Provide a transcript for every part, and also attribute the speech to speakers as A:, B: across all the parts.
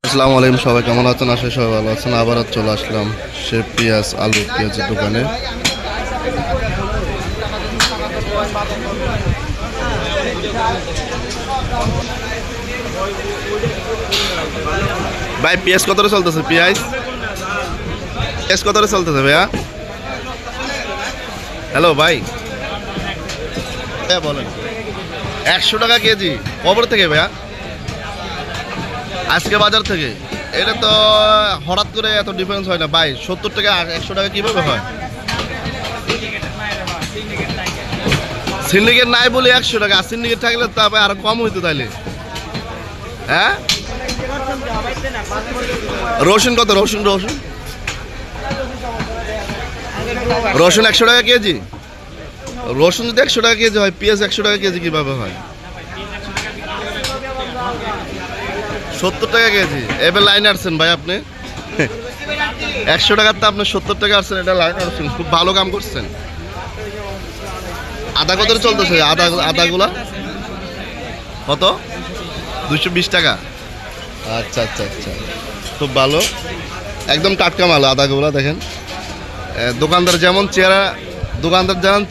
A: আসসালামু আলাইকুম, সবাই কেমন আছেন? আসলে সবাই ভালো আছেন। আবার চলে আসলাম সে পেঁয়াজ আলু পেঁয়াজের দোকানে। ভাই পেঁয়াজ কত চলতেছে? পেঁয়াজ কত চলতেছে ভাইয়া? হ্যালো ভাই, বলেন। 100 টাকা কেজি কবর থেকে ভাইয়া? আজকে বাজার থেকে? এটা তো হঠাৎ করে এত ডিফারেন্স হয় না ভাই। 70 টাকা 100 টাকা কিভাবে হয়? সিন্ডিকেট নাই বলে 100 টাকা, আর সিন্ডিকেট থাকলে তারপরে আরো কম হইতো তাইলে। হ্যাঁ, রসুন কত? রসুন 100 টাকা কেজি। রসুন যদি 100 টাকা কেজি হয়, পেঁয়াজ 100 টাকা কেজি কিভাবে হয়? 70 টাকা কেজি। এবার লাইনে আসছেন ভাই আপনি। 100 টাকার তো আপনি 70 টাকা আসছেন, এটা লাইনে আসছেন, খুব ভালো কাম করছেন। আদা কত চলতেছে? আদাগুলা কত? 220 টাকা। আচ্ছা আচ্ছা আচ্ছা, খুব ভালো, একদম টাটকা মাল আদাগুলা। দেখেন দোকানদার যেমন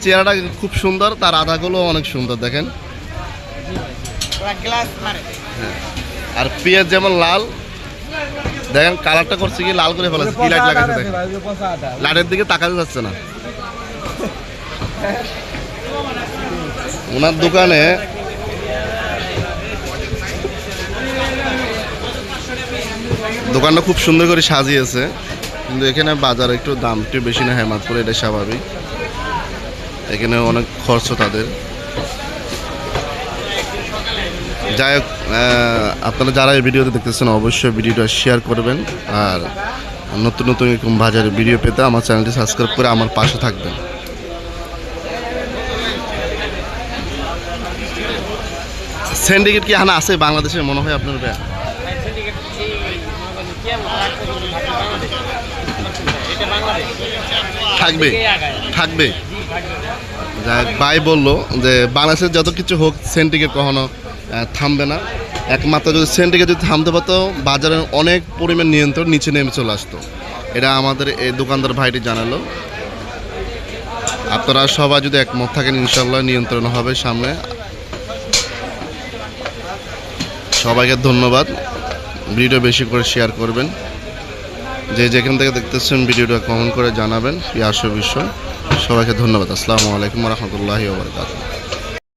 A: চেহারাটা খুব সুন্দর, তার আদাগুলো অনেক সুন্দর। দেখেন হ্যাঁ। আর পেঁয়াজ যেমন লাল, দেখেন কালারটা করছে কি লাল করে ফেলেছে, কি লাইট লাগাচ্ছে দেখেন, লাইটের দিকে তাকাতে যাচ্ছে না। ওনার দোকানে দোকানটা খুব সুন্দর করে সাজিয়েছে, কিন্তু এখানে বাজার একটু দাম একটু বেশি না হেমাদপুরে, এটা স্বাভাবিক। এখানে অনেক খরচ তাদের। যাই হোক, আপনারা যারা এই ভিডিওতে দেখতেছেন অবশ্যই ভিডিওটা শেয়ার করবেন, আর নতুন নতুন এরকম বাজারের ভিডিও পেতে আমার চ্যানেলটি সাবস্ক্রাইব করে আমার পাশে থাকবেন। সিন্ডিকেট কি হানা আছে বাংলাদেশে মনে হয় আপনার? থাকবে থাকবে। যাই ভাই বললো যে বাংলাদেশের যত কিছু হোক সিন্ডিকেট কখনো থামবে না। একমাত্র যদি সিন্ডিকেট যদি থামতে পারতো, বাজারের অনেক পরিমাণ নিয়ন্ত্রণ নিচে নেমে চলে আসতো। এটা আমাদের এই দোকানদার ভাইটি জানালো। আপনারা সবাই যদি একমত থাকেন, ইনশাল্লাহ নিয়ন্ত্রণ হবে সামনে। সবাইকে ধন্যবাদ। ভিডিও বেশি করে শেয়ার করবেন। যে যেখান থেকে দেখতেছেন ভিডিওটা কমেন্ট করে জানাবেন কি আসল বিষয়। সবাইকে ধন্যবাদ। আসসালামু আলাইকুম ওয়া রাহমাতুল্লাহি ওয়া বারাকাতুহু।